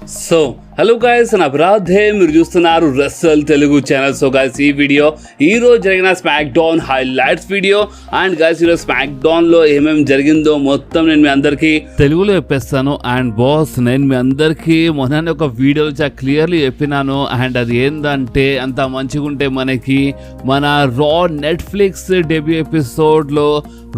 So hello guys, నా అపరాధే మీరు చూస్తున్నారు రెస్సల్ తెలుగు ఛానల్. సో గైస్, ఈ వీడియో ఈరోజు జరిగిన smack down highlights video. And guys, ఈరోజు స్మాక్ డౌన్ లో ఏమేమి జరిగిందో మొత్తం నేను మీ అందరికీ తెలుగులో చెప్పేస్తాను. అండ్ బాస్, నేను మీ అందరికీ మొన్న ఒక వీడియోలో చాలా క్లియర్లీ చెప్పినాను. అండ్ అది ఏంటంటే, అంత మంచిగా ఉంటే మనకి మన రా నెట్ఫ్లిక్స్ డెబ్యూ ఎపిసోడ్ లో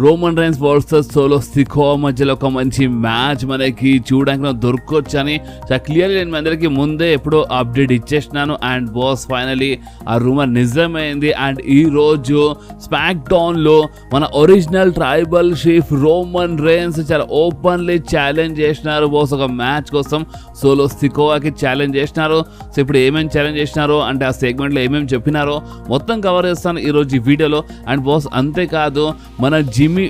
Roman Reigns versus solo Sikoa మధ్యలో ఒక మంచి మ్యాచ్ మనకి చూడడానికి దొరకొచ్చు అని చాలా క్లియర్లీ నేను మీ అందరికీ ముందే ఎప్పుడో అప్డేట్ ఇచ్చేసినాను. అండ్ బాస్, ఫైనలీ ఆ రూమర్ నిజమైంది. అండ్ ఈ రోజు స్మాక్ డౌన్ లో మన original tribal chief Roman Reigns చాలా ఓపెన్లీ ఛాలెంజ్ చేసినారు బాస్. ఒక మ్యాచ్ కోసం సోలో సికోవాకి ఛాలెంజ్ చేసినారు. సో ఇప్పుడు ఏమేమి ఛాలెంజ్ చేసినారో, అంటే ఆ సెగ్మెంట్లో ఏమేమి చెప్పినారో మొత్తం కవర్ చేస్తాను ఈరోజు ఈ వీడియోలో. అండ్ బాస్, అంతేకాదు మన జిమ్మీ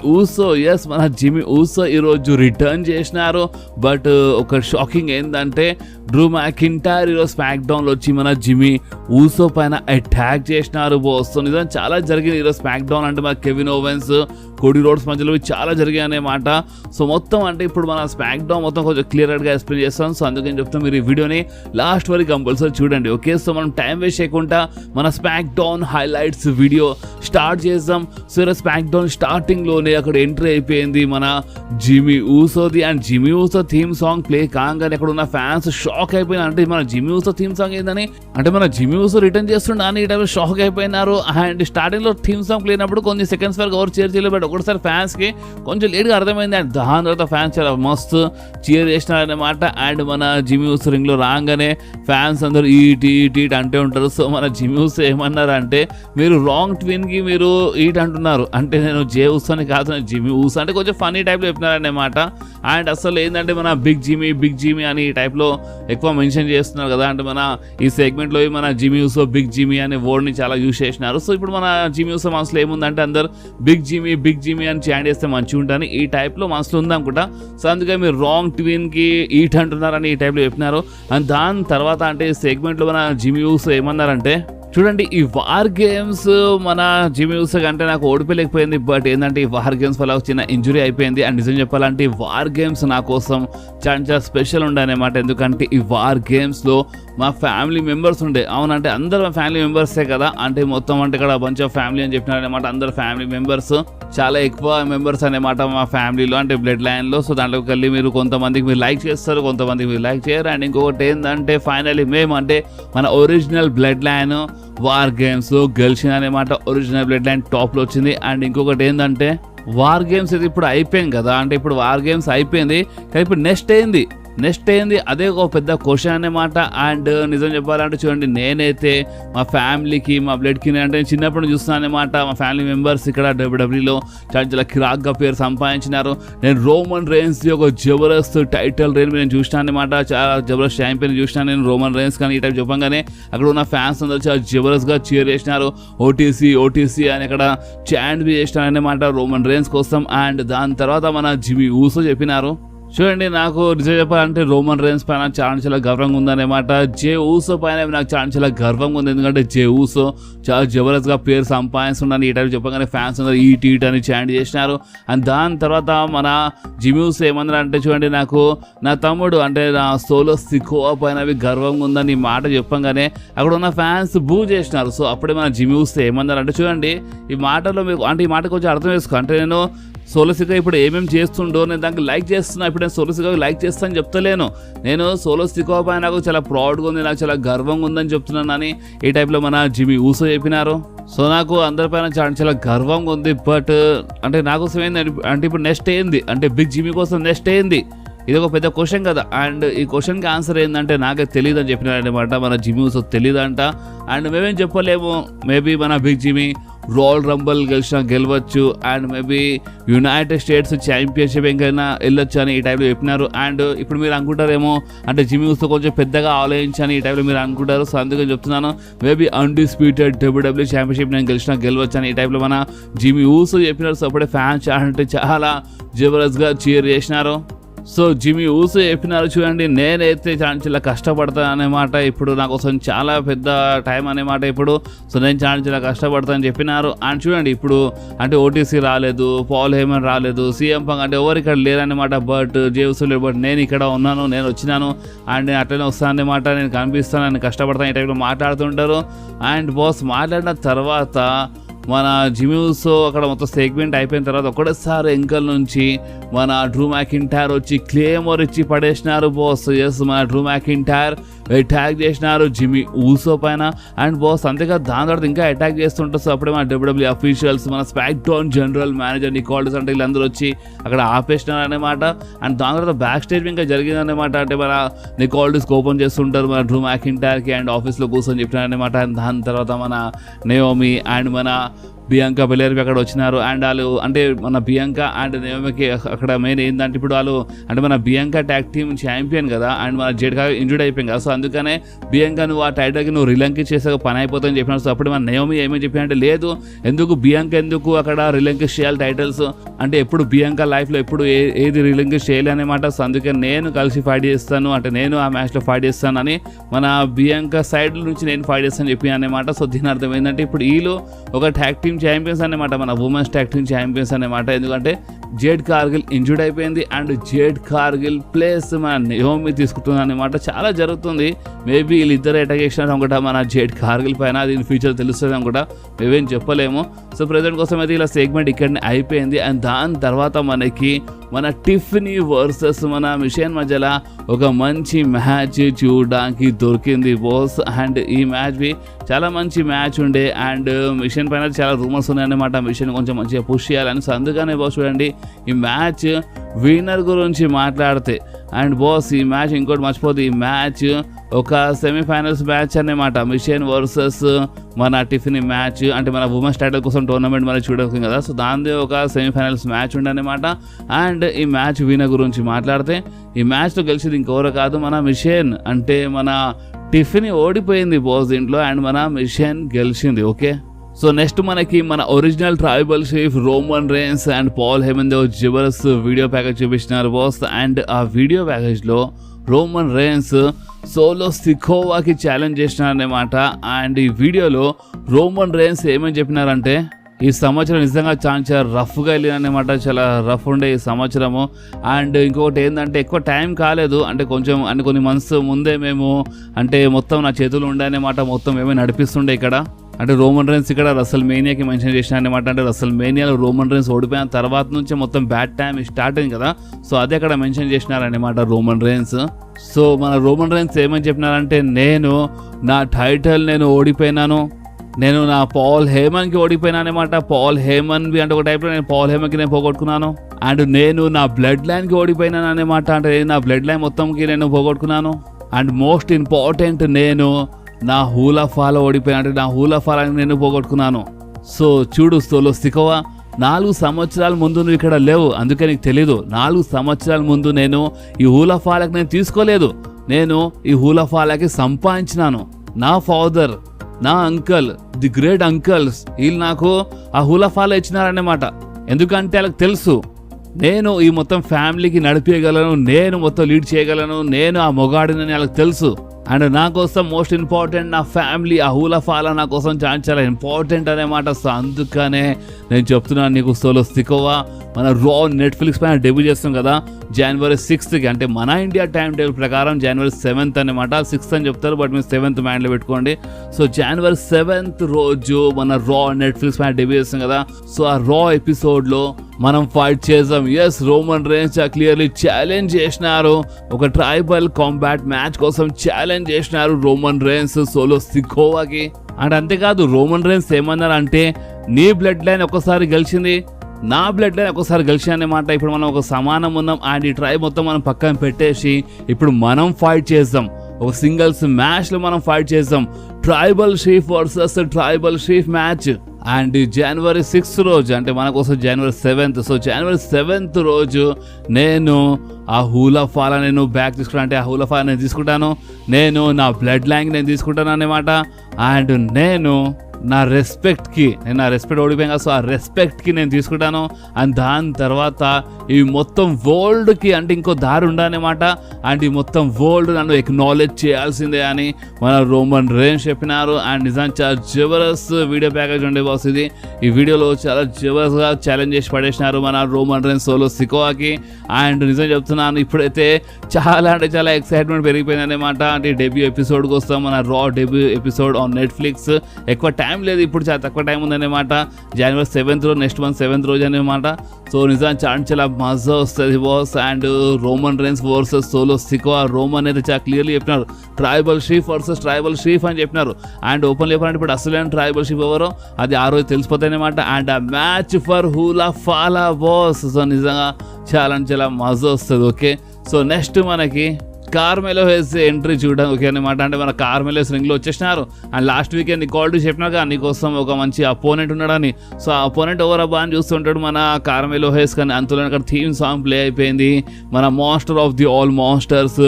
ఊసో ఈరోజు రిటర్న్ చేసినారు. బట్ ఒక షాకింగ్ ఏంటంటే, డ్రూ మ్యాకింటైర్ ఈరోజు స్మాక్ డౌన్లో వచ్చి మన జిమ్మీ ఊసో పైన అటాక్ చేసినారు బాస్. సో నిజం చాలా జరిగింది ఈరోజు స్మాక్ డౌన్. అంటే మన కెవిన్ ఓవెన్స్, కోడీ రోడ్స్ మధ్యలో చాలా జరిగాయి అన్నమాట. సో మొత్తం అంటే ఇప్పుడు మన స్మాక్ డౌన్ మొత్తం కొంచెం క్లియర్గా ఎక్స్ప్లెయిన్ చేస్తాను. సో అందుకని చెప్తాం, మీరు ఈ వీడియోని లాస్ట్ వరకు కంపల్సరీ చూడండి, ఓకే? సో మనం టైం వేస్ట్ చేయకుండా మన SmackDown highlights video start చేద్దాం. సో ఈరోజు స్మాక్ డౌన్ స్టార్టింగ్లోనే అక్కడ ఎంట్రీ అయిపోయింది మన జిమ్మీ ఊసోది. And Jimmy Uso theme song play కాగానే అక్కడ ఉన్న ఫ్యాన్స్ షాక్ అయిపోయినారు. అంటే మన జిమ్మీ ఊసో థీమ్ సాంగ్ ఏందని, అంటే మన జిమ్మీ ఊసో రిటర్న్ చేస్తుండ అని ఈ టైంలో షాక్ అయిపోయినారు. అండ్ స్టార్టింగ్లో థీమ్ సాంగ్ ప్లే అయినప్పుడు కొన్ని సెకండ్స్ వరకు ఎవరు చీర్ చేయలేదు. బట్ ఒకటిసారి ఫ్యాన్స్కి కొంచెం లేట్గా అర్థమైంది. అండ్ దాని తర్వాత ఫ్యాన్స్ చాలా మస్తు చీర్ చేసినారన్నమాట. అండ్ మన జిమ్మీ ఊసో రింగ్లో రాగానే ఫ్యాన్స్ అందరూ ఈట్ అంటే ఉంటారు. సో మన జిమ్మీ ఊసో ఏమన్నారంటే, మీరు రాంగ్ ట్విన్కి మీరు ఈట్ అంటున్నారు, అంటే నేను జే ఊసోని కాదు, నేను జిమ్మీ ఊసో అంటే కొంచెం ఫన్నీ టైప్లో చెప్పినారన్నమాట. అండ్ అసలు ఏంటంటే, మన బిగ్ జిమ్మీ అని ఈ టైప్లో ఎక్కువ మెన్షన్ చేస్తున్నారు కదా. అంటే మన ఈ సెగ్మెంట్లో మన జిమ్మీ ఊసో బిగ్ జిమ్మీ అనే వర్డ్ని చాలా యూజ్ చేసినారు. సో ఇప్పుడు మన జిమ్మీ ఊసో మనసులో ఏముందంటే, అందరు బిగ్ జిమ్మీ అని చాండ్ చేస్తే మంచిగా ఉంటుంది ఈ టైప్లో మనసులో ఉందనుకుంటా. సో అందుకే మీరు రాంగ్ ట్విన్కి ఈట్ అంటున్నారని ఈ టైప్లో చెప్పినారు. అండ్ దాని తర్వాత అంటే ఈ సెగ్మెంట్లో మన జిమ్మీ ఊసో ఏమన్నారంటే, చూడండి, ఈ వార్ గేమ్స్ మన జిమ్మీ ఊసో అంటే నాకు ఓడిపోలేకపోయింది. బట్ ఏంటంటే, ఈ వార్ గేమ్స్ వల్ల చిన్న ఇంజురీ అయిపోయింది. అండ్ నిజం చెప్పాలంటే ఈ వార్ గేమ్స్ నా కోసం చాలా స్పెషల్ ఉండే అనమాట. ఎందుకంటే ఈ వార్ గేమ్స్లో మా ఫ్యామిలీ మెంబర్స్ ఉండే. అవునంటే అందరు మా ఫ్యామిలీ మెంబర్సే కదా. అంటే మొత్తం అంటే ఇక్కడ బంచ్ ఆఫ్ ఫ్యామిలీ అని చెప్పినారనమాట. అందరు ఫ్యామిలీ మెంబర్స్, చాలా ఎక్కువ మెంబర్స్ అనమాట మా ఫ్యామిలీలో, అంటే బ్లడ్ లైన్లో. సో దాంట్లోకి వెళ్ళి మీరు కొంతమందికి మీరు లైక్ చేస్తారు, కొంతమందికి మీరు లైక్ చేయరు. అండ్ ఇంకొకటి ఏంటంటే, ఫైనలీ మేము అంటే మన original bloodline war games గెలిచిందనమాట. ఒరిజినల్ బ్లడ్ లైన్ టాప్లో వచ్చింది. అండ్ ఇంకొకటి ఏంటంటే, వార్ గేమ్స్ ఇది ఇప్పుడు అయిపోయింది కదా. అంటే ఇప్పుడు వార్ గేమ్స్ అయిపోయింది, కానీ ఇప్పుడు నెక్స్ట్ ఏంది అదే ఒక పెద్ద క్వశ్చన్ అన్నమాట. అండ్ నిజం చెప్పాలంటే చూడండి, నేనైతే మా ఫ్యామిలీకి, మా బ్లడ్కి, అంటే చిన్నప్పుడు చూస్తున్నాను అనమాట. మా ఫ్యామిలీ మెంబర్స్ ఇక్కడ డబ్ల్యూడబ్ల్యూలో చాలా కిరాక్గా పేరు సంపాదించినారు. నేను రోమన్ రైన్స్ ఒక జబర్దస్త్ టైటిల్ రేన్ నేను చూసినాను అనమాట. చాలా జబర్దస్త్ ఛాంపియన్ చూసినాను నేను రోమన్ రైన్స్. కానీ ఈ టైప్ చెప్పగానే అక్కడ ఉన్న ఫ్యాన్స్ అందరూ చాలా జబర్దస్త్గా చీర్ చేసినారు. ఓటీసీ అని అక్కడ చాంట్ బి చేసినారు అనమాట రోమన్ రైన్స్ కోసం. అండ్ దాని తర్వాత మన జిమ్మీ ఊసో చెప్పినారు, చూడండి, నాకు నిజం చెప్పాలంటే రోమన్ రైన్స్ పైన చాలా గర్వంగా ఉందన్నమాట. జే ఊసో పైన నాకు చాలా గర్వంగా ఉంది. ఎందుకంటే జే ఊసో చాలా జబర్దస్త్గా పేరు సంపాదిస్తున్నాను ఈ టైప్ చెప్పగానే ఫ్యాన్స్ అందరూ ఈట్ అని చాంట్ చేసినారు. అండ్ దాని తర్వాత మన జిమ్మీ ఊసో ఏమన్నారు అంటే, చూడండి, నాకు నా తమ్ముడు అంటే నా సోలో సికోవా పైన గర్వంగా ఉందని ఈ మాట చెప్పగానే అక్కడ ఉన్న ఫ్యాన్స్ బూ చేసినారు. సో అప్పుడే మన జిమ్మీ ఊసో ఏమన్నారంటే, చూడండి, ఈ మాటలో మీకు అంటే ఈ మాట కొంచెం అర్థం చేసుకో. అంటే నేను సోలో సికోవా ఇప్పుడు ఏమేమి చేస్తుండో నేను దానికి లైక్ చేస్తున్నా. ఇప్పుడు నేను సోలో సికోవా లైక్ చేస్తాను చెప్తలేను. నేను సోలో సికోవా పైన నాకు చాలా ప్రౌడ్గా ఉంది, నాకు చాలా గర్వంగా ఉందని చెప్తున్నాను అని ఈ టైప్లో మన జిమ్మీ ఊసో చెప్పినారు. సో నాకు అందరిపైన చాలా గర్వంగా ఉంది. బట్ అంటే నా కోసం ఏంది అంటే, ఇప్పుడు నెక్స్ట్ ఏంది అంటే, బిగ్ జిమ్మీ కోసం నెక్స్ట్ ఏంది, ఇది ఒక పెద్ద క్వశ్చన్ కదా. అండ్ ఈ క్వశ్చన్కి ఆన్సర్ ఏంటంటే, నాకే తెలియదు అని చెప్పినారనమాట. మన జిమ్మీ ఊసో తెలియదంట. అండ్ మేమేం చెప్పలేము, మేబీ మన బిగ్ జిమ్మీ రాయల్ రంబల్ గెలవచ్చు. And maybe United States championship ఎంకైనా వెళ్ళొచ్చు అని ఈ టైప్లో చెప్పినారు. అండ్ ఇప్పుడు మీరు అనుకుంటారేమో, అంటే జిమ్మీ ఊసో కొంచెం పెద్దగా ఆలోచించని ఈ టైప్లో మీరు అనుకుంటారు. సో అందుకని చెప్తున్నాను, మేబీ అన్డిస్ప్యూటెడ్ డబ్ల్యూడబ్ల్యూ ఛాంపియన్షిప్ నేను గెలవచ్చు అని ఈ టైప్లో మన జిమ్మీ ఊసో చెప్పినారు. సో అప్పుడే ఫ్యాన్స్ అంటే చాలా జబర్దస్త్గా చీర్ చేసినారు. సో జిమ్మీ ఊసో చెప్పినారు చూడండి, నేనైతే చాలా కష్టపడతాను అన్నమాట, ఇప్పుడు నా కోసం చాలా పెద్ద టైం అన్నమాట ఇప్పుడు. సో నేను చాలా కష్టపడతాను చెప్పినారు. అండ్ చూడండి ఇప్పుడు అంటే ఓటీసీ రాలేదు, పాల్ హేమన్ రాలేదు, సీఎం పంగ్ అంటే ఎవరు ఇక్కడ లేరన్నమాట. బట్ జేవుసు లేదు, బట్ నేను ఇక్కడ ఉన్నాను, నేను వచ్చినాను అండ్ నేను అట్లనే వస్తాను అన్నమాట. నేను కనిపిస్తాను, నేను కష్టపడతాను, ఈ టైంలో మాట్లాడుతుంటారు. అండ్ బాస్ మాట్లాడిన తర్వాత మన జిమ్మీ ఊసో అక్కడ మొత్తం సెగ్మెంట్ అయిపోయిన తర్వాత ఒకటేసారి ఎంకల్ నుంచి మన డ్రూ మ్యాకింటైర్ వచ్చి క్లేమోర్ ఇచ్చి పడేసినారు బాస్. ఎస్, మన డ్రూ మ్యాకింటైర్ అటాక్ చేసినారు జిమ్మీ ఊసో పైన. అండ్ బాస్ అంతేకాదు దాని తర్వాత ఇంకా అటాక్ చేస్తుంటారు. సో అప్పుడే మన డబ్ల్యూడబ్ల్యూ అఫీషియల్స్, మన స్మాక్ డౌన్ జనరల్ మేనేజర్ నికోల్డస్ అంటే వీళ్ళందరూ వచ్చి అక్కడ ఆపేసినారు అనమాట. అండ్ దాని తర్వాత బ్యాక్ స్టేజ్ ఇంకా జరిగిందనమాట. అంటే మన నికోల్డస్ ఓపెన్ చేస్తుంటారు మన డ్రూ మ్యాకింటైర్కి అండ్ ఆఫీస్లో కూర్చొని చెప్పినారు అనమాట. అండ్ దాని తర్వాత మన నేయోమి అండ్ మన బియాంకా బెలేర్ అక్కడ వచ్చినారు. అండ్ వాళ్ళు అంటే మన బియాంకా అండ్ నేయోమికి అక్కడ మెయిన్ ఏంటంటే ఇప్పుడు వాళ్ళు అంటే మన బియాంకా ట్యాగ్ టీమ్ ఛాంపియన్ కదా, అండ్ మన జెడ్ ఇంజూర్డ్ అయిపోయింది కదా. సో అందుకనే బియాంకా నువ్వు ఆ టైటిల్కి నువ్వు రిలంకిష్ చేసే పని అయిపోతుందని చెప్పినారు. సో అప్పుడు మన నేయోమి ఏమేమి చెప్పినంటే లేదు, ఎందుకు బియాంకా ఎందుకు అక్కడ రిలంకిష్ చేయాలి టైటిల్స్, అంటే ఎప్పుడు బియాంకా లైఫ్లో ఎప్పుడు ఏది రిలంకిష్ చేయాలి అనమాట. సో అందుకని నేను కలిసి ఫైట్ చేస్తాను, అంటే నేను ఆ మ్యాచ్లో ఫైట్ చేస్తాను అని మన బియాంకా సైడ్ నుంచి నేను ఫైట్ చేస్తాను చెప్పి అనమాట. సో దీని అర్థం ఏంటంటే ఇప్పుడు వీళ్ళు ఒక ట్యాగ్ టీమ్ ఛాంపియన్స్ అన్నమాట, మన ఉమెన్స్ ట్యాగ్ టీమ్ ఛాంపియన్స్ అన్నమాట. ఎందుకంటే జేడ్ కార్గిల్ ఇంజూర్డ్ అయిపోయింది అండ్ జేడ్ కార్గిల్ ప్లేస్ మన నేయోమి తీసుకుంటుంది అనమాట. చాలా జరుగుతుంది, మేబీ వీళ్ళిద్దరు అటాక్ చేసినారు అనుకుంటా మన జేడ్ కార్గిల్ పైన, అది ఫ్యూచర్ తెలుస్తుంది అనుకుంటా, మేమేం చెప్పలేము. సో ప్రెజెంట్ కోసం అయితే ఇలా సెగ్మెంట్ ఇక్కడనే అయిపోయింది. అండ్ దాని తర్వాత మనకి మన టిఫనీ వర్సెస్ మన మిషన్ మధ్యలో ఒక మంచి మ్యాచ్ చూడడానికి దొరికింది బాస్. అండ్ ఈ మ్యాచ్ బి చాలా మంచి మ్యాచ్ ఉండే అండ్ మిషన్ పైన చాలా రూమర్స్ ఉన్నాయన్నమాట, మిషన్ కొంచెం మంచిగా పుష్ చేయాలని. సో అందుకనే బాస్ చూడండి ఈ మ్యాచ్ విన్నర్ గురించి మాట్లాడితే అండ్ బాస్ ఈ మ్యాచ్ ఇంకోటి మర్చిపోదు, ఈ మ్యాచ్ ఒక సెమీఫైనల్స్ మ్యాచ్ అన్నమాట, మిషన్ వర్సెస్ మన టిఫినీ మ్యాచ్, అంటే మన ఉమెన్స్ టైటిల్ కోసం టోర్నమెంట్ మనం చూడవచ్చు కదా. సో దానిది ఒక సెమీఫైనల్స్ మ్యాచ్ ఉండనమాట. అండ్ ఈ మ్యాచ్ విన్నర్ గురించి మాట్లాడితే ఈ మ్యాచ్లో గెలిచింది ఇంకెవరో కాదు మన మిషన్, అంటే మన టిఫినీ ఓడిపోయింది బాస్ దీంట్లో అండ్ మన మిషన్ గెలిచింది. ఓకే, సో నెక్స్ట్ మనకి మన original tribal chief Roman Reigns and Paul Heyman జబర్దస్త్ వీడియో ప్యాకేజ్ చూపించినారు బాస్. అండ్ ఆ వీడియో ప్యాకేజ్లో రోమన్ రేన్స్ సోలో సికోవాకి ఛాలెంజ్ చేసినారన్నమాట. అండ్ ఈ వీడియోలో రోమన్ రేన్స్ ఏమని చెప్పినారంటే ఈ సంవత్సరం నిజంగా చాలా రఫ్గా వెళ్ళినమాట, చాలా రఫ్ ఉండే ఈ సంవత్సరము. అండ్ ఇంకొకటి ఏంటంటే ఎక్కువ టైం కాలేదు, అంటే కొంచెం అంటే కొన్ని మంత్స్ ముందే మేము అంటే మొత్తం నా చేతులు ఉండే అన్నమాట, మొత్తం ఏమైనా నడిపిస్తుండే ఇక్కడ. అంటే రోమన్ రేన్స్ ఇక్కడ రసల్ మేనియాకి మెన్షన్ చేసిన అనమాట. అంటే రసల్ మేనియాలో రోమన్ రేన్స్ ఓడిపోయిన తర్వాత నుంచే మొత్తం బ్యాడ్ టైం స్టార్ట్ అయింది కదా. సో అదే అక్కడ మెన్షన్ చేసినారనమాట రోమన్ రేన్స్. సో మన రోమన్ రేన్స్ ఏమని చెప్పినారంటే నేను నా టైటిల్ నేను ఓడిపోయినాను, నేను నా పాల్ హేమన్కి ఓడిపోయినా అనమాట. పాల్ హేమన్వి అంటే ఒక టైప్లో నేను పాల్ హేమన్కి నేను పోగొట్టుకున్నాను. అండ్ నేను నా బ్లడ్ లైన్కి ఓడిపోయినాను అనమాట, అంటే నా బ్లడ్ లైన్ మొత్తంకి నేను పోగొట్టుకున్నాను. అండ్ మోస్ట్ ఇంపార్టెంట్ నేను నా హూలా ఫాలో ఓడిపోయినా, అంటే నా హూలా ఫాలని నేను పోగొట్టుకున్నాను. సో చూడు సోలో సికోవా, 4 సంవత్సరాల ముందు నువ్వు ఇక్కడ లేవు, అందుకే నీకు తెలీదు. 4 సంవత్సరాల ముందు నేను ఈ హూలా ఫాలకు నేను తీసుకోలేదు, నేను ఈ హూలా ఫాలకి సంపాదించినాను. నా ఫాదర్, నా అంకల్, ది గ్రేట్ అంకల్స్ వీళ్ళు నాకు ఆ హూలా ఫాలో ఇచ్చినారన్నమాట. ఎందుకంటే వాళ్ళకి తెలుసు నేను ఈ మొత్తం ఫ్యామిలీకి నడిపేయగలను, నేను మొత్తం లీడ్ చేయగలను, నేను ఆ మొగాడినని వాళ్ళకి తెలుసు. అండ్ నా కోసం మోస్ట్ ఇంపార్టెంట్ నా ఫ్యామిలీ, ఆ హూలా ఫాలా నా కోసం చాలా ఇంపార్టెంట్ అనమాట. సో అందుకనే నేను చెప్తున్నాను నీకు సోలో సికోవా, మన రా నెట్ఫ్లిక్స్ పైన డెబ్యూ చేస్తాం కదా January 6th, అంటే మన ఇండియా టైం టేబుల్ ప్రకారం January 7th అనమాట. 6th అని చెప్తారు, బట్ మీరు 7th మైండ్లో పెట్టుకోండి. సో January 7th రోజు మన రా నెట్ఫ్లిక్స్ పైన డెబ్యూ చేస్తాం కదా. సో ఆ రా ఎపిసోడ్లో మనం ఫైట్ చేద్దాం. Yes, Roman Reigns clearly challenge చేసినారు, ఒక ట్రైబల్ కాంబాట్ మ్యాచ్ కోసం ఛాలెంజ్ చేసినారు రోమన్ రేన్స్ సోలో సికోవాకి. అండ్ అంతేకాదు రోమన్ రేన్స్ ఏమన్నారు అంటే నీ బ్లడ్ లైన్ ఒకసారి గెలిచింది, నా బ్లడ్ లైన్ ఒకసారి గెలిచి అన్నమాట. ఇప్పుడు మనం ఒక సమానం ఉన్నాం అండ్ ఈ ట్రైబ్ మొత్తం మనం పక్కన పెట్టేసి ఇప్పుడు మనం ఫైట్ చేద్దాం, ఒక సింగిల్స్ మ్యాచ్లో మనం ఫైట్ చేద్దాం. Tribal chief versus tribal chief match. And January 6th రోజు, అంటే మన కోసం January 7th. So January 7th రోజు నేను ఆ హూలా ఫాలా నేను బ్యాక్ తీసుకుంటాను, అంటే ఆ హూలా ఫాలా నేను తీసుకుంటాను, నేను నా బ్లడ్ లైన్ నేను తీసుకుంటాను అన్నమాట. అండ్ నేను నా రెస్పెక్ట్కి నేను ఓడిపోయాను కదా, సో ఆ రెస్పెక్ట్కి నేను తీసుకుంటాను. అండ్ దాని తర్వాత ఈ మొత్తం వరల్డ్కి అంటే ఇంకో దారి ఉండదన్నమాట. అండ్ ఈ మొత్తం వరల్డ్ నన్ను ఎక్నాలెడ్జ్ చేయాల్సిందే అని మన రోమన్ రేన్స్ చెప్పినారు. అండ్ నిజానికి చాలా జబర్దస్త్ వీడియో ప్యాకేజ్ ఉండే బాస్ ఇది. ఈ వీడియోలో చాలా జబర్దస్త్గా ఛాలెంజ్ చేసి పడేసినారు మన రోమన్ రేన్స్ సోలో సికోవాకి. అండ్ నిజం చెప్తున్నాను, ఇప్పుడైతే చాలా అంటే చాలా ఎక్సైట్మెంట్ పెరిగిపోయింది అనమాట. అంటే డెబ్యూ ఎపిసోడ్కి వస్తాం, మన రా డెబ్యూ ఎపిసోడ్ ఆన్ నెట్ఫ్లిక్స్. ఎక్కువ టైం లేదు, ఇప్పుడు చాలా తక్కువ టైం ఉందన్నమాట. జనవరి 7th రోజు, నెక్స్ట్ మంత్ 7th రోజు అనమాట. సో నిజానికి చాలా మజా వస్తుంది boss. And Roman rains versus solo Sikoa. Roman అయితే చాలా క్లియర్లీ చెప్పినారు, ట్రైబల్ షీఫ్ వర్సెస్ ట్రైబల్ షీఫ్ అని చెప్పినారు. అండ్ ఓపెన్ చెప్పాలంటే ఇప్పుడు అసలైన ట్రైబల్ షీఫ్ ఎవరో అది ఆ రోజు తెలిసిపోతాయి అనమాట. అండ్ ఆ match for hula ఫాలా boss. So నిజంగా చాలా మజా వస్తుంది. ఓకే, సో నెక్స్ట్ మనకి కార్మెలో హెస్ ఎంట్రీ చూడడం ఓకే అనమాట. అంటే మన కార్మెలో రింగ్లో వచ్చేసినారు. అండ్ లాస్ట్ వీకెండ్ ఈక్వాలిటీ చెప్పినాక నీకోసం ఒక మంచి అపోనెంట్ ఉన్నాడని. సో ఆ అపోనెంట్ ఎవరు అబ్బా అని చూస్తుంటాడు మన కార్మెలో హెస్. కానీ అంతలో అక్కడ థీమ్ సాంగ్ ప్లే అయిపోయింది. మన master of the all masters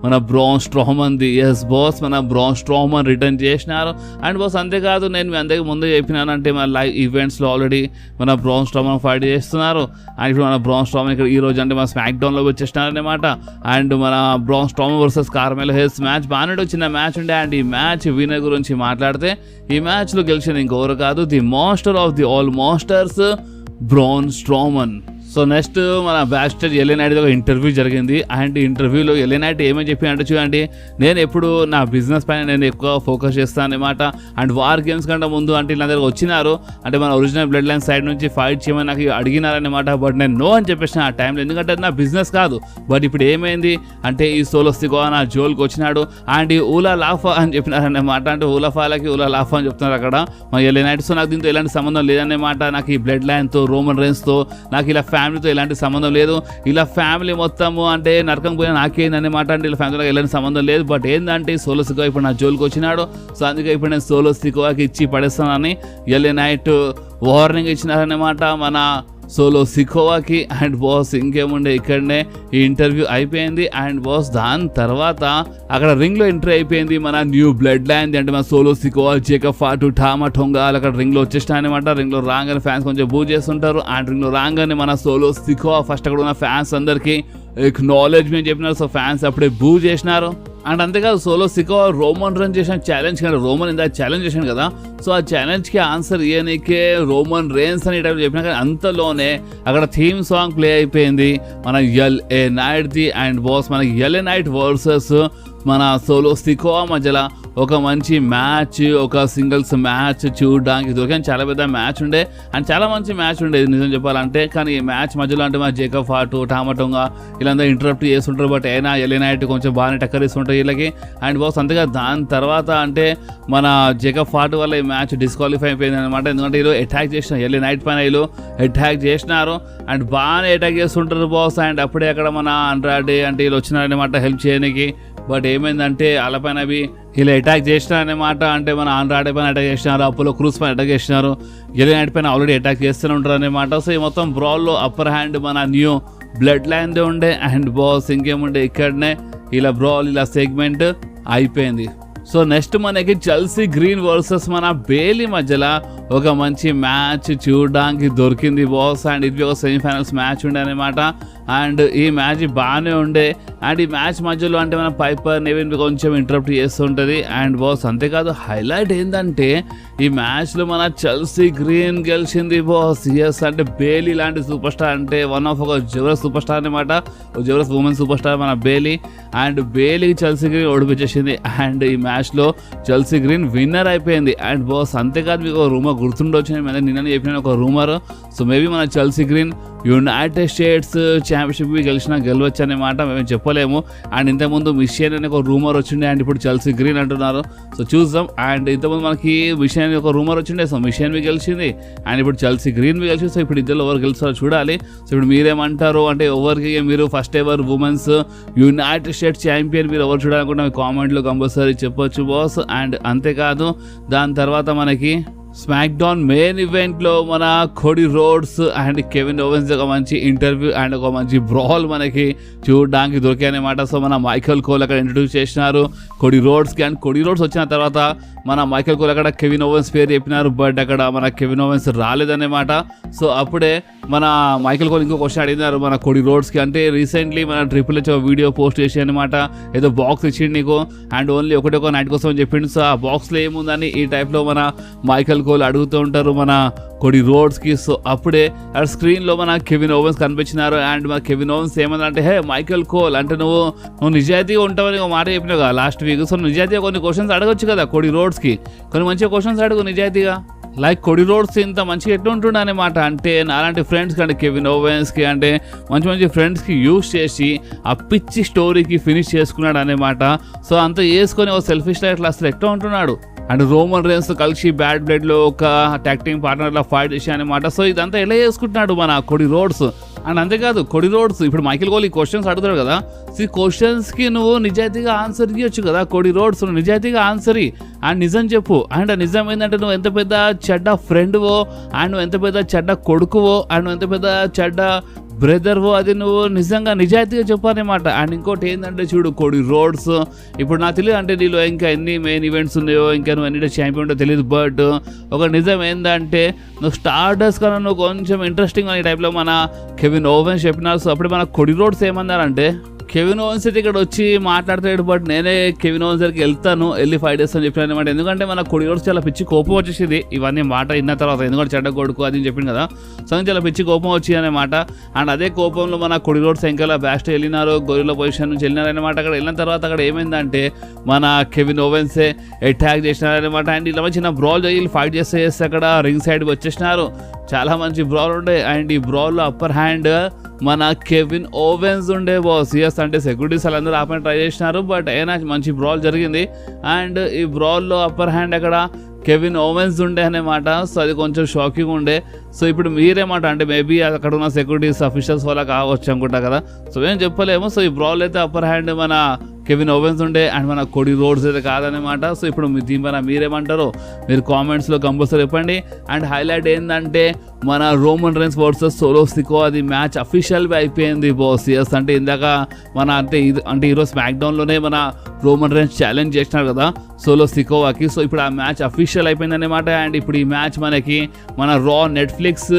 మన Braun Strowman the S boss, మన బ్రాన్ స్ట్రోమన్ రిటర్న్ చేసినారు. అండ్ బాస్ అంతేకాదు, నేను మీ అందరికీ ముందే చెప్పినానంటే మన లైవ్ ఈవెంట్స్లో ఆల్రెడీ మన బ్రాన్ స్ట్రోమన్ ఫైట్ చేస్తున్నారు. అండ్ ఇప్పుడు మన బ్రాన్ స్ట్రోమన్ ఇక్కడ ఈ రోజు అంటే మన స్మాక్ డౌన్లో వచ్చేసినారు అనమాట. అండ్ మన Braun Strowman versus Carmelo Hayes match బాగానే చిన్న మ్యాచ్ ఉండే. అండ్ ఈ మ్యాచ్ విన్నర్ గురించి మాట్లాడితే ఈ మ్యాచ్లో గెలిచింది ఇంకెవరు కాదు, the master of the all masters bran Strowman. So next మన బ్యాక్ స్టేజ్ ఎల్ఏ నైట్ ఒక ఇంటర్వ్యూ జరిగింది. అండ్ ఇంటర్వ్యూలో ఎల్ఏ నైట్ ఏమని చెప్పినట్టు చూడండి, నేను ఎప్పుడు నా బిజినెస్ పైన నేను ఎక్కువ ఫోకస్ చేస్తాను అనమాట. అండ్ వార్ గేమ్స్ కంటే ముందు అంటే ఇలా దగ్గర వచ్చినారు, అంటే మన ఒరిజినల్ బ్లడ్ లైన్ సైడ్ నుంచి ఫైట్ చేయమని నాకు అడిగినారనమాట. బట్ నేను నో అని చెప్పేసిన ఆ టైంలో, ఎందుకంటే అది నా బిజినెస్ కాదు. బట్ ఇప్పుడు ఏమైంది అంటే ఈ సోలో సికోవా నా జోల్కి వచ్చినాడు. అండ్ ఈ ఊలా లాఫా అని చెప్పినారన్నమాట. అంటే ఊలాఫాలకి ఊలా లాఫా అని చెప్తున్నారు అక్కడ మన ఎల్ఏ నైట్. సో నాకు దీంతో ఎలాంటి సంబంధం లేదన్నమాట. నాకు ఈ బ్లడ్ లైన్తో రోమన్ రేన్స్తో నాకు ఇలా ఫ్యామిలీతో ఎలాంటి సంబంధం లేదు. ఇలా ఫ్యామిలీ మొత్తము అంటే నరకం పోయినా నాకేందన్నమాట. అంటే ఇలా ఫ్యామిలీతో ఎలాంటి సంబంధం లేదు. బట్ ఏంటంటే సోలో సికోవా ఇప్పుడు నా జోలికి వచ్చినాడు. సో అందుకే ఇప్పుడు నేను సోలో సికోవాకి ఇచ్చి పడేస్తానని ఎల్ఏ నైట్ వార్నింగ్ ఇచ్చినారన్నమాట మన సోలో సికోవాకి. అండ్ బాస్ ఇంకేముండే ఇక్కడనే ఈ ఇంటర్వ్యూ అయిపోయింది. అండ్ బాస్ దాని తర్వాత అక్కడ రింగ్లో ఎంట్రీ అయిపోయింది మన న్యూ బ్లడ్ లైన్. అంటే మన Solo Sikoa, Jacob Fatu, Tama Tonga అక్కడ రింగ్లో వచ్చేసినాయనమాట. రింగ్లో రాగానే ఫ్యాన్స్ కొంచెం బూ చేస్తుంటారు. అండ్ రింగ్లో రాగానే మన సోలో సికోవా ఫస్ట్ అక్కడ ఉన్న ఫ్యాన్స్ అందరికీ ఎక్నాలెడ్జ్మెంట్ చెప్పినారు. సో ఫ్యాన్స్ అప్పుడే బూ చేసినారు. అండ్ అంతేకాదు సోలో సికోవా రోమన్ రన్ చేసిన ఛాలెంజ్ కానీ రోమన్ ఇందాక ఛాలెంజ్ చేశాను కదా, సో ఆ ఛాలెంజ్కి ఆన్సర్ ఇయనికే రోమన్ రేన్స్ అని టైప్ చెప్పినా కానీ అంతలోనే అక్కడ థీమ్ సాంగ్ ప్లే అయిపోయింది మన ఎల్ఏ నైట్ది. అండ్ బాస్ మన ఎల్ఏ నైట్ వర్సెస్ మన సోలో సికోవా మధ్యలో ఒక మంచి మ్యాచ్, ఒక సింగిల్స్ మ్యాచ్ చూడడానికి దొరికిన చాలా పెద్ద మ్యాచ్ ఉండే. అండ్ చాలా మంచి మ్యాచ్ ఉండేది నిజం చెప్పాలంటే. కానీ ఈ మ్యాచ్ మధ్యలో అంటే మన జేకబ్ ఫాటు, టామా టొంగా వీళ్ళందరూ ఇంటరప్ట్ చేస్తుంటారు. బట్ అయినా ఎల్ఏ నైట్ కొంచెం బాగానే టక్కరిస్తుంటారు వీళ్ళకి. అండ్ బాస్ అంతేగా దాని తర్వాత అంటే మన జేకబ్ ఫాటు వల్ల ఈ మ్యాచ్ డిస్క్వాలిఫై అయిపోయింది అనమాట. ఎందుకంటే వీళ్ళు అటాక్ చేసిన ఎల్ఏ నైట్ పైన వీళ్ళు అటాక్ చేసినారు. అండ్ బాగానే అటాక్ చేస్తుంటారు బాస్. అండ్ అప్పుడే అక్కడ మన అండ్రాడే అంటే వీళ్ళు వచ్చినారనమాట హెల్ప్ చేయడానికి. బట్ ఏమైందంటే వాళ్ళపైన అవి వీళ్ళు అటాక్ చేసినారనమాట. అంటే మన ఆండ్రాడే పైన అటాక్ చేసినారు, అపోలో క్రూస్ పైన అటాక్ చేసినారు, ఎల్ఏ నైట్ పైన ఆల్రెడీ అటాక్ చేస్తూనే ఉంటారు అనమాట. సో ఈ మొత్తం బ్రాల్లో అప్పర్ హ్యాండ్ మన న్యూ బ్లడ్ లైన్దే ఉండే. అండ్ బాస్ ఇంకేముండే ఇక్కడనే ఇలా బ్రాల్ ఇలా సెగ్మెంట్ అయిపోయింది. సో నెక్స్ట్ మనకి చెల్సీ గ్రీన్ వర్సెస్ మన బేలీ మధ్యలో ఒక మంచి మ్యాచ్ చూడడానికి దొరికింది బాస్. అండ్ ఇది ఒక సెమీఫైనల్స్ మ్యాచ్ ఉండే అనమాట. అండ్ ఈ మ్యాచ్ బాగానే ఉండే. అండ్ ఈ మ్యాచ్ మధ్యలో అంటే మన పైపర్ నెవిన్ కొంచెం ఇంటరప్ట్ చేస్తుంటుంది. అండ్ బాస్ అంతేకాదు హైలైట్ ఏంటంటే ఈ మ్యాచ్లో మన చెల్సీ గ్రీన్ గెలిచింది బాస్. ఎస్, అంటే బేలీ లాంటి సూపర్ స్టార్, అంటే వన్ ఆఫ్ ఒక జబర్దస్త్ సూపర్ స్టార్ అనమాట, జబర్దస్త్ ఉమెన్ సూపర్ స్టార్ మన బేలీ. అండ్ బేలీకి చెల్సీ గ్రీన్ ఓడిపించేసింది. అండ్ ఈ మ్యాచ్లో చెల్సీ గ్రీన్ విన్నర్ అయిపోయింది. అండ్ బాస్ అంతేకాదు మీకు ఒక రూమర్ గుర్తుండొచ్చు, నిన్న చెప్పిన ఒక రూమర్. సో మేబీ మన Chelsea Green United States championship గెలవచ్చు అనమాట, మేము చెప్పలేము. అండ్ ఇంతకుముందు మిషియన్ అనే ఒక రూమర్ వచ్చిండే. అండ్ ఇప్పుడు చెల్సీ గ్రీన్ అంటున్నారు. సో చూద్దాం. అండ్ ఇంతకుముందు మనకి మిషియన్ ఒక రూమర్ వచ్చిండే. సో మిషియన్ గెలిచింది. అండ్ ఇప్పుడు చెల్సీ గ్రీన్ గెలిచింది. సో ఇప్పుడు ఇద్దరు ఎవరు గెలుస్తారో చూడాలి. సో ఇప్పుడు మీరేమంటారు అంటే ఎవరికి మీరు first ever women's United states champion మీరు ఎవరు చూడాలనుకుంటే కామెంట్లో కంపల్సరీ చెప్పొచ్చు బాస్. అండ్ అంతేకాదు దాని తర్వాత మనకి స్మాక్ డౌన్ మెయిన్ ఈవెంట్ లో మన కోడి రోడ్స్ అండ్ కెవిన్ ఓవెన్స్ ఒక మంచి ఇంటర్వ్యూ అండ్ ఒక మంచి బ్రాల్ మనకి చూడడానికి దొరికాయి అనమాట. సో మన మైకల్ కోల్ అక్కడ ఇంట్రడ్యూస్ చేసినారు కోడి రోడ్స్ కి, అండ్ కోడి రోడ్స్ వచ్చిన తర్వాత మన మైకల్ కోల్ అక్కడ కెవిన్ ఓవెన్స్ పేరు చెప్పినారు, బట్ అక్కడ మన కెవిన్ ఓవెన్స్ రాలేదన్నమాట. సో అప్పుడే మన మైకల్ కోల్ ఇంకో క్వశ్చన్ అడిగినారు మన కోడి రోడ్స్ కి, అంటే రీసెంట్లీ మన ట్రిపుల్ హెచ్ వీడియో పోస్ట్ చేసి అనమాట, ఏదో బాక్స్ ఇచ్చిండు నీకు అండ్ ఓన్లీ ఒకటి నైట్ కోసం చెప్పిండు. సో ఆ బాక్స్ లో ఏముందని ఈ టైప్ లో మన మైకల్ కోల్ అడుగుతూ ఉంటారు మన కోడి రోడ్స్ కి. సో అప్పుడే ఆ స్క్రీన్ లో మన కెవిన్ ఓవెన్స్ కనిపించినారు అండ్ మన కెవిన్ ఓవెన్స్ ఏమన్నా హే మైకల్ కోల్ అంటే నువ్వు నిజాయితీగా ఉంటావని ఒక మాట చెప్పినావు కదా లాస్ట్ వీక్. సో నిజాయితీగా కొన్ని క్వశ్చన్స్ అడగొచ్చు కదా కోడి రోడ్స్ కి, కొన్ని మంచిగా క్వశ్చన్స్ అడుగు నిజాయితీగా. లైక్ కోడి రోడ్స్ ఇంత మంచిగా ఎట్లా ఉంటుండే అనమాట, అంటే అలాంటి ఫ్రెండ్స్కి అంటే కెవిన్ ఓవెన్స్కి అంటే మంచి ఫ్రెండ్స్కి యూజ్ చేసి ఆ పిచ్చి స్టోరీకి ఫినిష్ చేసుకున్నాడు అనమాట. సో అంత వేసుకొని ఒక సెల్ఫిష్ లైఫ్ అసలు ఎట్లా ఉంటున్నాడు. అండ్ రోమన్ రేన్స్ కలిసి బ్యాడ్ బ్లడ్ లో ఒక టాగ్ టీమ్ పార్ట్నర్ లా ఫైట్ చేసి అనమాట. సో ఇదంతా ఎలా చేసుకుంటున్నాడు మన కోడి రోడ్స్. అండ్ అంతేకాదు కోడి రోడ్స్ ఇప్పుడు మైకిల్ కోల్ ఈ క్వశ్చన్స్ అడుగుతాడు కదా, ఈ క్వశ్చన్స్ కి నువ్వు నిజాయితీగా ఆన్సర్ ఇవ్వచ్చు కదా కోడి రోడ్స్, నువ్వు నిజాయితీగా ఆన్సర్ అండ్ నిజం చెప్పు. అండ్ నిజం ఏంటంటే నువ్వు ఎంత పెద్ద చెడ్డ ఫ్రెండ్వో అండ్ నువ్వు ఎంత పెద్ద చెడ్డ కొడుకువో అండ్ నువ్వు ఎంత పెద్ద చెడ్డ బ్రదర్వో అది నువ్వు నిజంగా నిజాయితీగా చెప్పాలన్నమాట. అండ్ ఇంకోటి ఏంటంటే చూడు కోడి రోడ్స్ ఇప్పుడు నాకు తెలియదు అంటే నీలో ఇంకా ఎన్ని మెయిన్ ఈవెంట్స్ ఉన్నాయో ఇంకా నువ్వు ఎన్ని ఛాంపియన్ ఉంటో తెలియదు, బట్ ఒక నిజం ఏంటంటే నువ్వు స్టార్టర్స్ కన్నా నువ్వు కొంచెం ఇంట్రెస్టింగ్ అనే టైప్లో మన కెవిన్ ఓవెన్స్ చెప్పినారు. సో అప్పుడు మన కోడి రోడ్స్ ఏమన్నారంటే కెవిన్ ఓవెన్స్ అయితే ఇక్కడ వచ్చి మాట్లాడతాడు, బట్ నేనే కెవిన్ ఓవెన్స్ దగ్గరికి వెళ్ళి ఫైట్ చేస్తాను చెప్పిన అనమాట. ఎందుకంటే మన కోడి రోడ్స్ చాలా పిచ్చి కోపం వచ్చేసింది ఇవన్నీ మాట విన్న తర్వాత, ఎందుకంటే చెడ్డ కొడుకు అది చెప్పింది కదా. సో చాలా పిచ్చి కోపం వచ్చింది అనమాట. అండ్ అదే కోపంలో మన కోడి రోడ్స్ ఇంకా బ్యాస్ట్ వెళ్ళినారు, గొరిల్లా పొజిషన్ నుంచి వెళ్ళినారనమాట. అక్కడ వెళ్ళిన తర్వాత అక్కడ ఏమైందంటే మన కెవిన్ ఓవెన్సే అటాక్ చేసినారనమాట. అండ్ ఇలా చిన్న బ్రాల్ వీళ్ళు ఫైట్ చేస్తే అక్కడ రింగ్ సైడ్కి వచ్చేసినారు. చాలా మంచి బ్రాల్ ఉండే అండ్ ఈ బ్రాల్లో అప్పర్ హ్యాండ్ మన కెవిన్ ఓవెన్స్ ఉండే బాస్. ఎస్ అంటే సెక్యూరిటీస్ వాళ్ళందరూ ఆపని ట్రై చేసినారు, బట్ అయినా మంచి బ్రాల్ జరిగింది. అండ్ ఈ బ్రాల్లో అప్పర్ హ్యాండ్ అక్కడ కెవిన్ ఓవెన్స్ ఉండే అనమాట. సో అది కొంచెం షాకింగ్ ఉండే. సో ఇప్పుడు మీరేమాట అంటే మేబీ అక్కడ ఉన్న సెక్యూరిటీస్ అఫీషియల్స్ వల్ల కావచ్చు అనుకుంటా కదా, సో ఏం చెప్పలేము. సో ఈ బ్రాల్ అయితే అప్పర్ హ్యాండ్ మన కెవిన్ ఓవెన్స్ ఉండే అండ్ మన కోడి రోడ్స్ అయితే కాదనమాట. సో ఇప్పుడు దీనిపైన మీరేమంటారో మీరు కామెంట్స్లో కంపల్సరీ చెప్పండి. అండ్ హైలైట్ ఏంటంటే మన Roman rains versus solo Sikoa అది మ్యాచ్ అఫీషియల్గా అయిపోయింది బాస్. ఎస్ అంటే ఇందాక మన అంటే ఈరోజు స్మాక్ డౌన్లోనే మన రోమన్ రేన్స్ ఛాలెంజ్ చేసినారు కదా సోలో సికోవాకి. సో ఇప్పుడు ఆ మ్యాచ్ అఫీషియల్ అయిపోయింది అనమాట. అండ్ ఇప్పుడు ఈ మ్యాచ్ మనకి మన రా నెట్ఫ్లిక్స్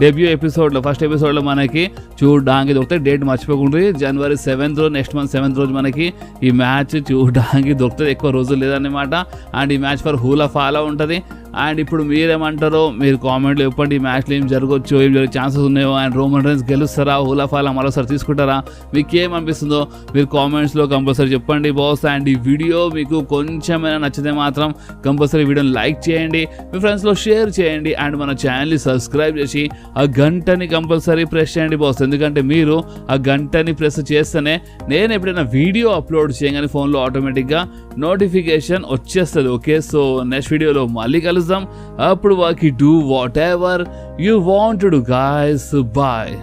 డెబ్యూ ఎపిసోడ్లో ఫస్ట్ ఎపిసోడ్లో మనకి చూడడానికి దొరుకుతాయి. డేట్ మర్చిపోకుండా January 7th next month 7th రోజు మనకి ఈ మ్యాచ్ చూడడానికి దొరుకుతుంది, ఎక్కువ రోజులు లేదన్నమాట. అండ్ ఈ మ్యాచ్ ఫర్ హూలా ఫాలా ఉంటుంది. అండ్ ఇప్పుడు మీరేమంటారో మీరు కామెంట్లో చెప్పండి, ఈ మ్యాచ్లో ఏం జరగవచ్చు, ఏం జరిగే ఛాన్సెస్ ఉన్నాయో, అండ్ రోమన్ రేన్స్ గెలుస్తారా, హూలా ఫాలా మరోసారి తీసుకుంటారా, మీకు ఏమనిపిస్తుందో మీరు కామెంట్స్లో కంపల్సరీ చెప్పండి బాస్. అండ్ ఈ వీడియో మీకు కొంచెమైనా నచ్చితే మాత్రం కంపల్సరీ వీడియోని లైక్ చేయండి, మీ ఫ్రెండ్స్లో షేర్ చేయండి అండ్ మన ఛానల్ని సబ్స్క్రైబ్ చేసి ఆ గంటని కంపల్సరీ ప్రెస్ చేయండి బాస్. ఎందుకంటే మీరు ఆ గంటని ప్రెస్ చేస్తేనే నేను ఎప్పుడైనా వీడియో అప్లోడ్ చేయగానే ఫోన్లో ఆటోమేటిక్గా నోటిఫికేషన్ వచ్చేస్తుంది. ఓకే, సో నెక్స్ట్ వీడియోలో మళ్ళీ కలుద్దాం. అప్పుడు వాకి do whatever you want to do guys. Bye.